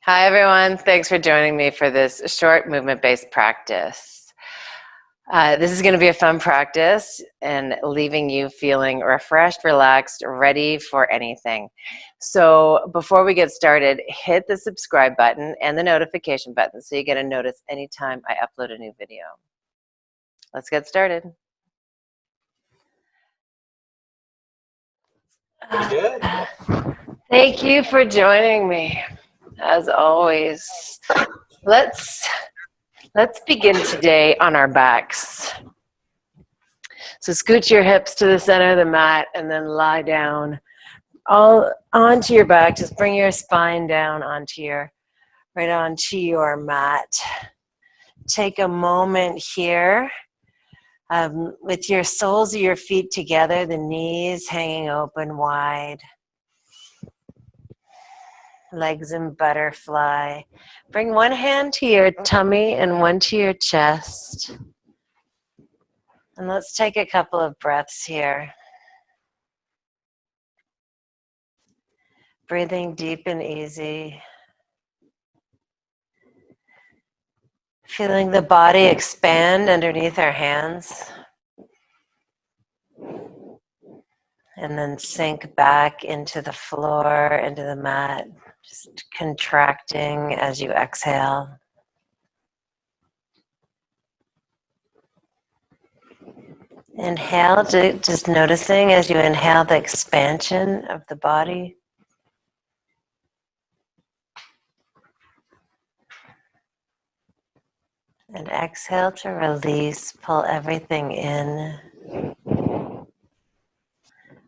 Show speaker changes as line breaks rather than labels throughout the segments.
Hi, everyone. Thanks for joining me for this short movement-based practice. This is going to be a fun practice and leaving you feeling refreshed, relaxed, ready for anything. So before we get started, hit the subscribe button and the notification button so you get a notice anytime I upload a new video. Let's get started.
Good.
Thank you for joining me. As always, let's begin today on our backs. So scoot your hips to the center of the mat and then lie down all onto your back. Just bring your spine down right onto your mat. Take a moment here with your soles of your feet together, the knees hanging open wide. Legs in butterfly. Bring one hand to your tummy and one to your chest. And let's take a couple of breaths here. Breathing deep and easy. Feeling the body expand underneath our hands. And then sink back into the floor, into the mat, just contracting as you exhale. Inhale, just noticing as you inhale the expansion of the body. And exhale to release, pull everything in.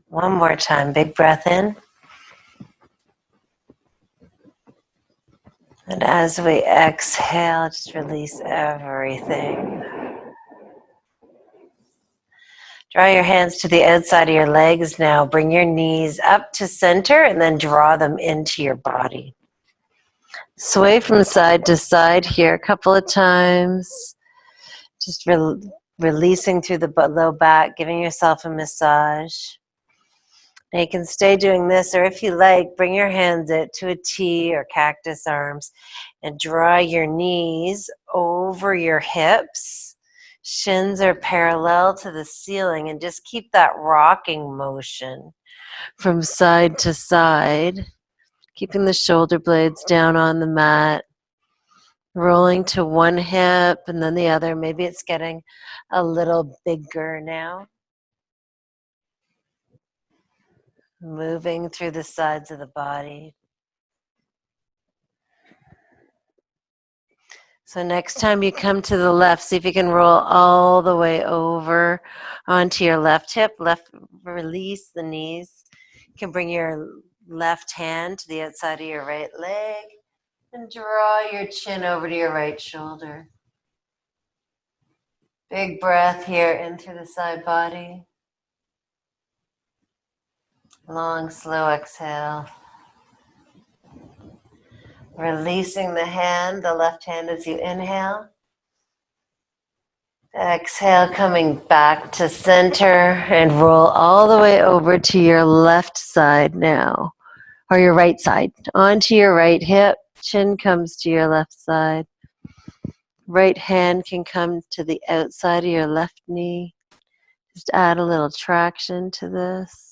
One more time, big breath in. And as we exhale, just release everything. Draw your hands to the outside of your legs now. Bring your knees up to center and then draw them into your body. Sway from side to side here a couple of times. Just releasing through the low back, giving yourself a massage. Now you can stay doing this, or if you like, bring your hands out to a T or cactus arms and draw your knees over your hips. Shins are parallel to the ceiling, and just keep that rocking motion from side to side, keeping the shoulder blades down on the mat, rolling to one hip and then the other. Maybe it's getting a little bigger now. Moving through the sides of the body. So next time you come to the left, see if you can roll all the way over onto your left hip. Release the knees. You can bring your left hand to the outside of your right leg and draw your chin over to your right shoulder. Big breath here in through the side body. Long, slow exhale. Releasing the hand, the left hand as you inhale. Exhale, coming back to center and roll all the way over to your left side now, or your right side. Onto your right hip, chin comes to your left side. Right hand can come to the outside of your left knee. Just add a little traction to this.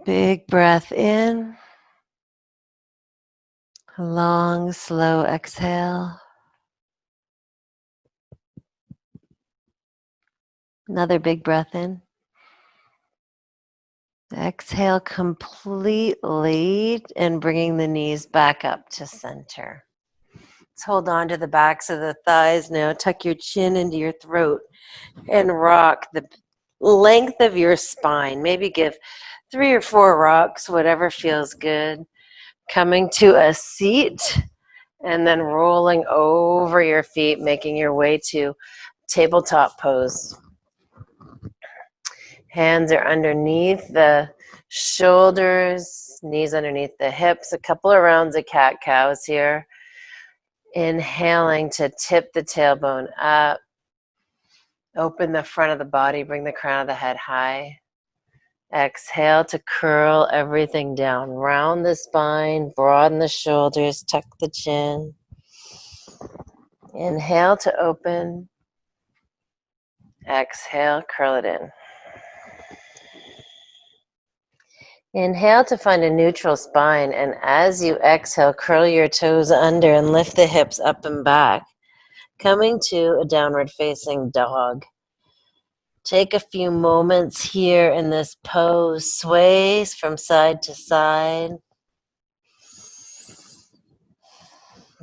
Big breath in. Long, slow exhale. Another big breath in. Exhale completely and bringing the knees back up to center. Let's hold on to the backs of the thighs now. Tuck your chin into your throat and rock the length of your spine. Maybe give 3 or 4 rocks, whatever feels good. Coming to a seat and then rolling over your feet, making your way to tabletop pose. Hands are underneath the shoulders, knees underneath the hips. A couple of rounds of cat-cows here. Inhaling to tip the tailbone up. Open the front of the body, bring the crown of the head high. Exhale to curl everything down. Round the spine, broaden the shoulders, tuck the chin. Inhale to open. Exhale, curl it in. Inhale to find a neutral spine, and as you exhale, curl your toes under and lift the hips up and back, coming to a downward facing dog. Take a few moments here in this pose, sways from side to side.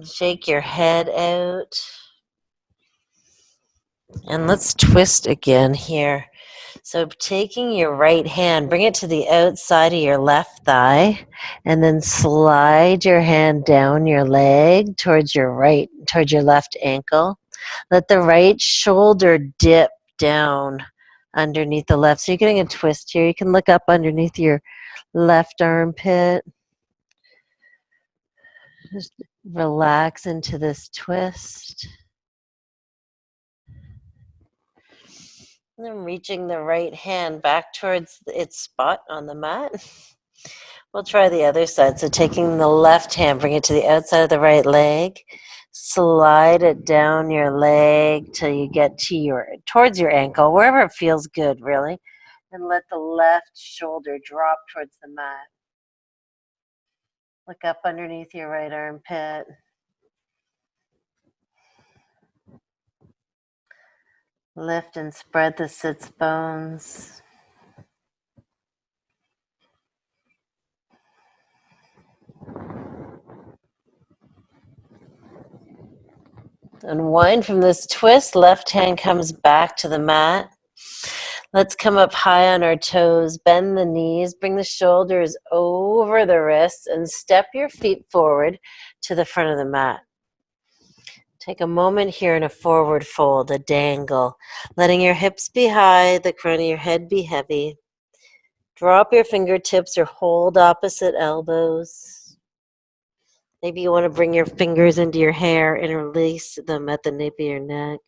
Shake your head out. And let's twist again here. So taking your right hand, bring it to the outside of your left thigh, and then slide your hand down your leg towards your left ankle. Let the right shoulder dip down underneath the left. So you're getting a twist here. You can look up underneath your left armpit. Just relax into this twist. And then reaching the right hand back towards its spot on the mat. We'll try the other side. So taking the left hand, bring it to the outside of the right leg. Slide it down your leg till you get to towards your ankle, wherever it feels good, really. And let the left shoulder drop towards the mat. Look up underneath your right armpit. Lift and spread the sits bones. Unwind from this twist. Left hand comes back to the mat. Let's come up high on our toes, bend the knees, bring the shoulders over the wrists, and step your feet forward to the front of the mat. Take a moment here in a forward fold, a dangle, letting your hips be high, the crown of your head be heavy. Drop your fingertips or hold opposite elbows. Maybe you want to bring your fingers into your hair and release them at the nape of your neck.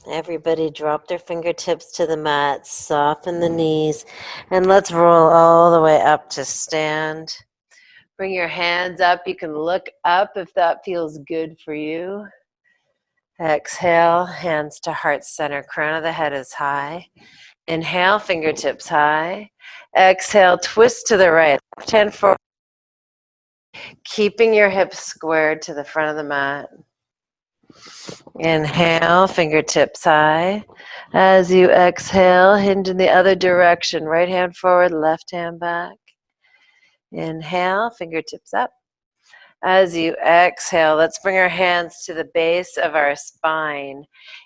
Everybody drop their fingertips to the mat, soften the knees, and let's roll all the way up to stand. Bring your hands up. You can look up if that feels good for you. Exhale, hands to heart center. Crown of the head is high. Inhale, fingertips high. Exhale, twist to the right. Left hand forward. Keeping your hips squared to the front of the mat. Inhale, fingertips high. As you exhale, hinge in the other direction. Right hand forward, left hand back. Inhale, fingertips up. As you exhale, let's bring our hands to the base of our spine,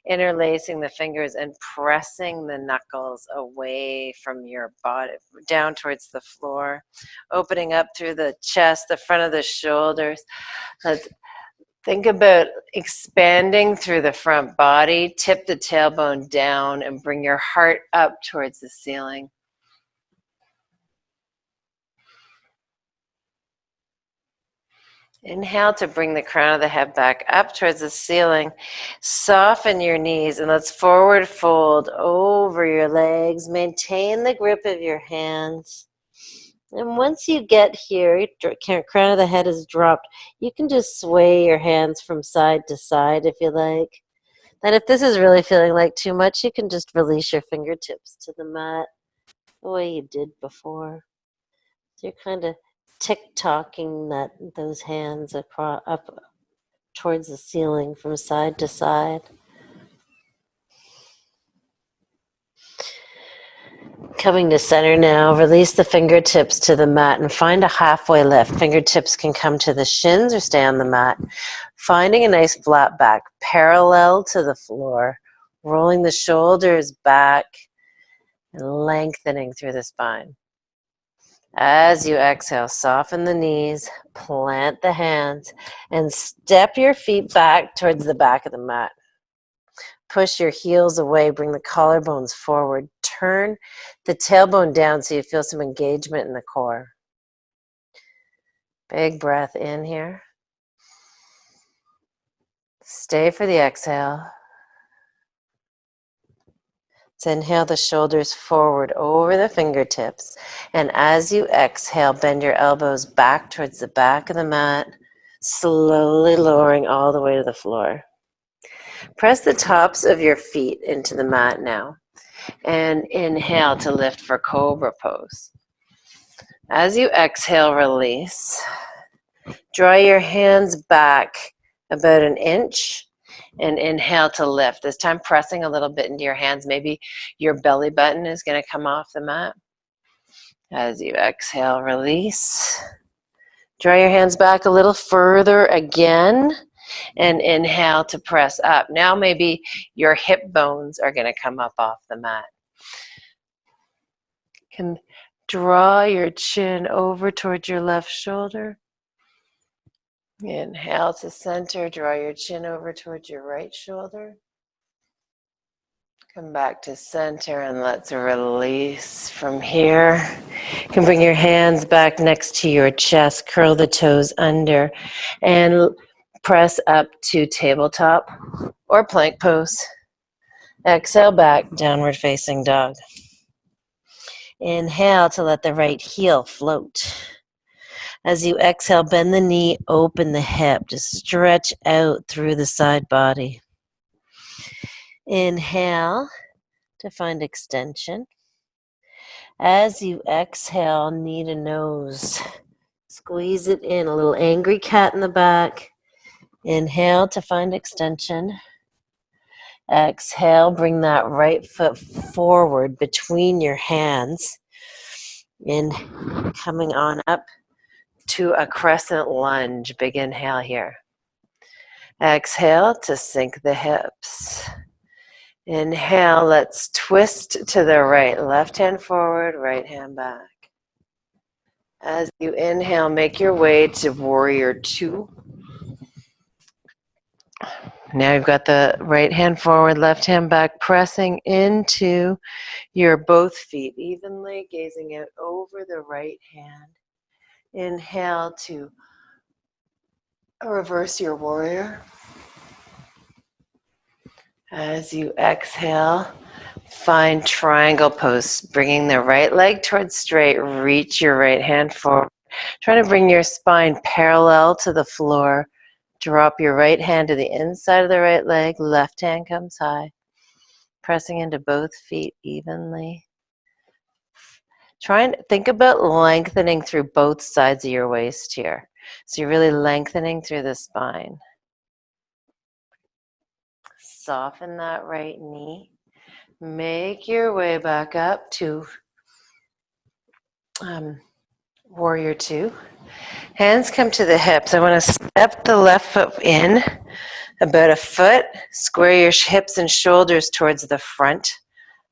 interlacing the fingers and pressing the knuckles away from your body, down towards the floor, opening up through the chest, the front of the shoulders. Let's think about expanding through the front body. Tip the tailbone down and bring your heart up towards the ceiling. Inhale to bring the crown of the head back up towards the ceiling. Soften your knees and let's forward fold over your legs. Maintain the grip of your hands. And once you get here, crown of the head is dropped, you can just sway your hands from side to side if you like. Then if this is really feeling like too much, you can just release your fingertips to the mat the way you did before. So you're kind of tick-tocking those hands across, up towards the ceiling from side to side. Coming to center now, release the fingertips to the mat and find a halfway lift. Fingertips can come to the shins or stay on the mat. Finding a nice flat back, parallel to the floor. Rolling the shoulders back and lengthening through the spine. As you exhale, soften the knees, plant the hands, and step your feet back towards the back of the mat. Push your heels away, bring the collarbones forward. Turn the tailbone down so you feel some engagement in the core. Big breath in here. Stay for the exhale. So inhale the shoulders forward over the fingertips. And as you exhale, bend your elbows back towards the back of the mat, slowly lowering all the way to the floor. Press the tops of your feet into the mat now. And inhale to lift for Cobra pose. As you exhale, release. Draw your hands back about an inch and inhale to lift. This time pressing a little bit into your hands. Maybe your belly button is going to come off the mat. As you exhale, release. Draw your hands back a little further again and inhale to press up. Now maybe your hip bones are going to come up off the mat. Can draw your chin over towards your left shoulder. Inhale to center, draw your chin over towards your right shoulder. Come back to center and let's release from here. You can bring your hands back next to your chest, curl the toes under, and press up to tabletop or plank pose. Exhale back, downward facing dog. Inhale to let the right heel float. As you exhale, bend the knee, open the hip, just stretch out through the side body. Inhale to find extension. As you exhale, knee to nose. Squeeze it in, a little angry cat in the back. Inhale to find extension. Exhale, bring that right foot forward between your hands. And coming on up to a crescent lunge. Big inhale here. Exhale to sink the hips. Inhale, let's twist to the right. Left hand forward, right hand back. As you inhale, make your way to warrior two. Now you've got the right hand forward, left hand back, pressing into your both feet evenly, gazing out over the right hand. Inhale to reverse your warrior. As you exhale, find triangle pose, bringing the right leg towards straight, reach your right hand forward. Try to bring your spine parallel to the floor. Drop your right hand to the inside of the right leg, left hand comes high. Pressing into both feet evenly. Try and think about lengthening through both sides of your waist here. So you're really lengthening through the spine. Soften that right knee. Make your way back up to warrior two. Hands come to the hips. I want to step the left foot in about a foot. Square your hips and shoulders towards the front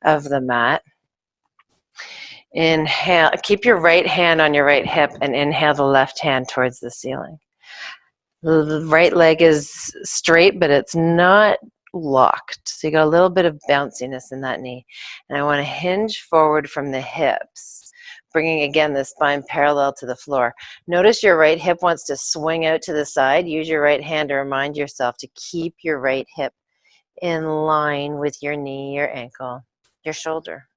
of the mat. Inhale, keep your right hand on your right hip and inhale the left hand towards the ceiling. The right leg is straight, but it's not locked. So you got a little bit of bounciness in that knee. And I want to hinge forward from the hips, bringing again the spine parallel to the floor. Notice your right hip wants to swing out to the side. Use your right hand to remind yourself to keep your right hip in line with your knee, your ankle, your shoulder.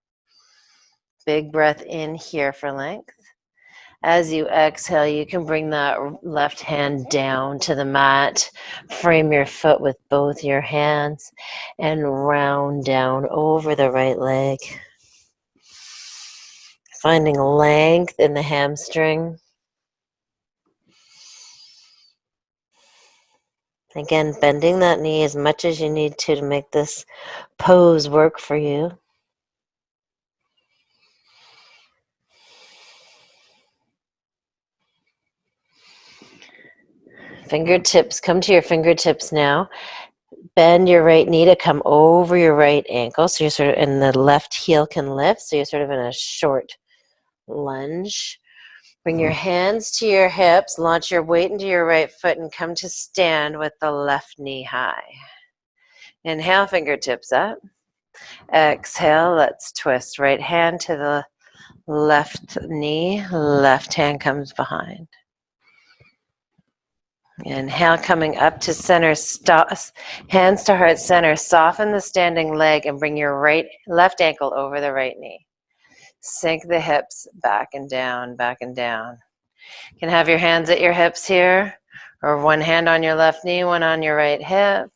Big breath in here for length. As you exhale, you can bring that left hand down to the mat. Frame your foot with both your hands and round down over the right leg. Finding length in the hamstring. Again, bending that knee as much as you need to make this pose work for you. Fingertips, come to your fingertips now. Bend your right knee to come over your right ankle. So you're sort of, and the left heel can lift. So you're sort of in a short lunge. Bring your hands to your hips, launch your weight into your right foot and come to stand with the left knee high. Inhale, fingertips up. Exhale, let's twist. Right hand to the left knee, left hand comes behind. Inhale, coming up to center, stop, hands to heart center, soften the standing leg and bring your left ankle over the right knee. Sink the hips back and down, back and down. You can have your hands at your hips here, or one hand on your left knee, one on your right hip.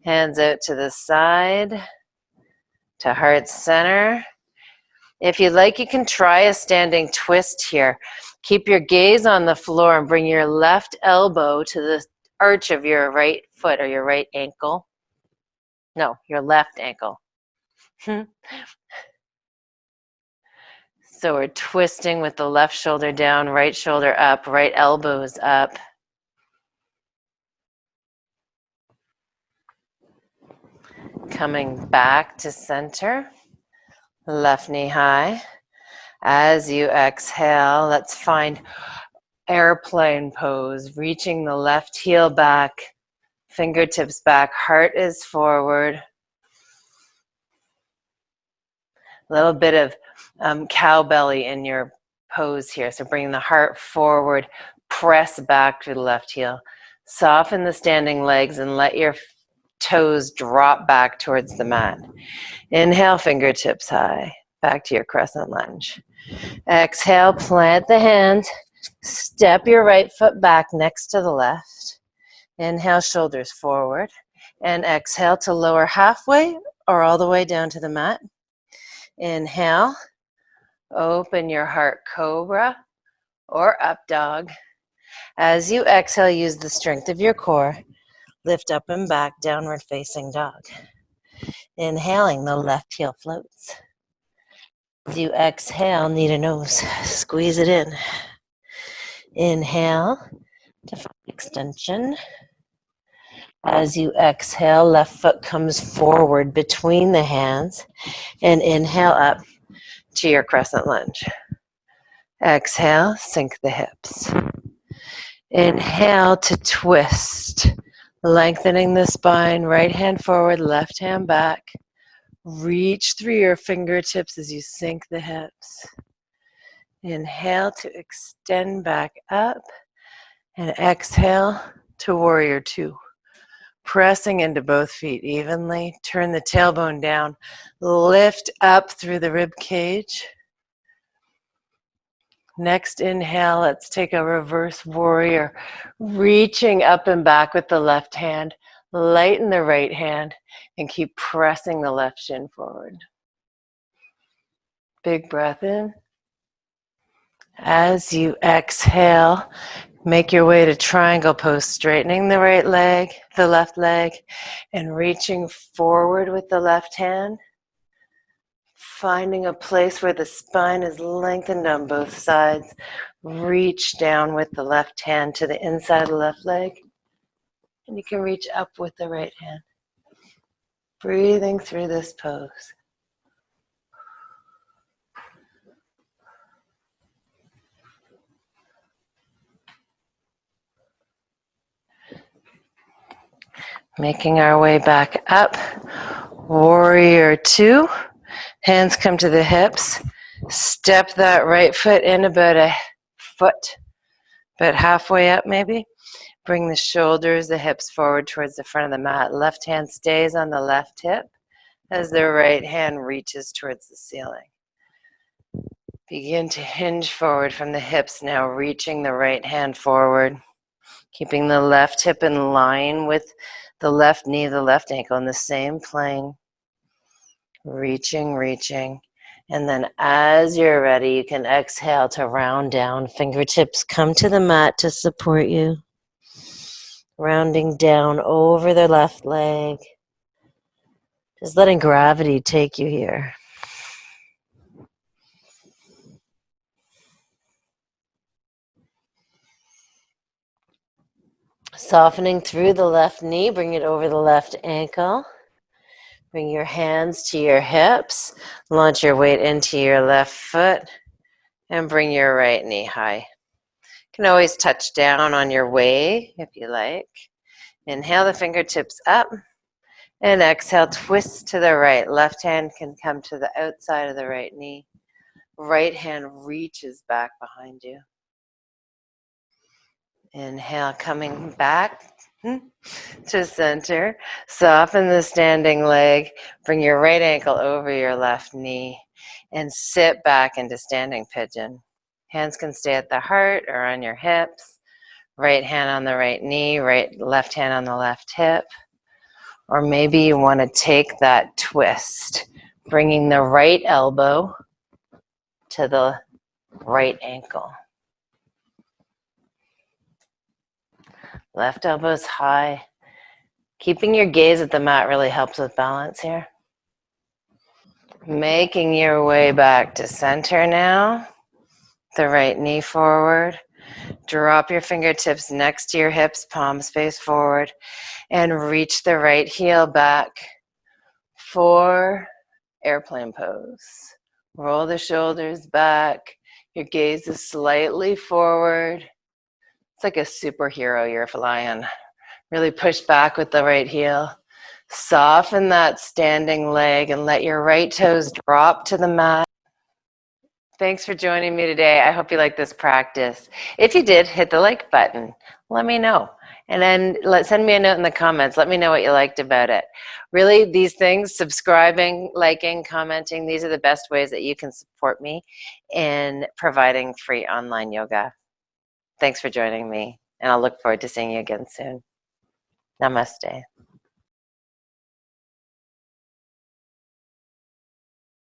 Hands out to the side, to heart center. If you'd like, you can try a standing twist here. Keep your gaze on the floor and bring your left elbow to the arch of your right foot or your right ankle. No, your left ankle. So we're twisting with the left shoulder down, right shoulder up, right elbows up. Coming back to center, left knee high. As you exhale, let's find airplane pose, reaching the left heel back, fingertips back, heart is forward. A little bit of cow belly in your pose here. So bring the heart forward, press back to the left heel. Soften the standing legs and let your toes drop back towards the mat. Inhale, fingertips high, back to your crescent lunge. Exhale, plant the hands, step your right foot back next to the left. Inhale, shoulders forward, and exhale to lower halfway or all the way down to the mat. Inhale, open your heart, cobra or up dog. As you exhale, use the strength of your core. Lift up and back, downward facing dog. Inhaling, the left heel floats. As you exhale, knee to nose, squeeze it in. Inhale to find extension. As you exhale, left foot comes forward between the hands and inhale up to your crescent lunge. Exhale, sink the hips. Inhale to twist, lengthening the spine, right hand forward, left hand back. Reach through your fingertips as you sink the hips. Inhale to extend back up and exhale to warrior two. Pressing into both feet evenly. Turn the tailbone down. Lift up through the rib cage. Next inhale, let's take a reverse warrior. Reaching up and back with the left hand. Lighten the right hand and keep pressing the left shin forward. Big breath in. As you exhale, make your way to triangle pose, straightening the right leg, the left leg, and reaching forward with the left hand. Finding a place where the spine is lengthened on both sides. Reach down with the left hand to the inside of the left leg. And you can reach up with the right hand. Breathing through this pose. Making our way back up. Warrior two. Hands come to the hips. Step that right foot in about a foot, about halfway up maybe. Bring the shoulders, the hips forward towards the front of the mat. Left hand stays on the left hip as the right hand reaches towards the ceiling. Begin to hinge forward from the hips now, reaching the right hand forward. Keeping the left hip in line with the left knee, the left ankle in the same plane. Reaching, reaching. And then as you're ready, you can exhale to round down. Fingertips come to the mat to support you. Rounding down over the left leg. Just letting gravity take you here. Softening through the left knee, bring it over the left ankle. Bring your hands to your hips. Launch your weight into your left foot. And bring your right knee high. You can always touch down on your way if you like. Inhale the fingertips up. And exhale, twist to the right. Left hand can come to the outside of the right knee. Right hand reaches back behind you. Inhale, coming back to center. Soften the standing leg. Bring your right ankle over your left knee and sit back into standing pigeon. Hands can stay at the heart or on your hips. Right hand on the right knee, left hand on the left hip. Or maybe you want to take that twist, bringing the right elbow to the right ankle. Left elbow's high. Keeping your gaze at the mat really helps with balance here. Making your way back to center now. The right knee forward. Drop your fingertips next to your hips, palms face forward, and reach the right heel back for airplane pose. Roll the shoulders back. Your gaze is slightly forward. It's like a superhero you're flying. Really push back with the right heel. Soften that standing leg and let your right toes drop to the mat. Thanks for joining me today. I hope you like this practice. If you did, hit the like button. Let me know. And then send me a note in the comments. Let me know what you liked about it. Really, these things, subscribing, liking, commenting, these are the best ways that you can support me in providing free online yoga. Thanks for joining me, and I'll look forward to seeing you again soon. Namaste.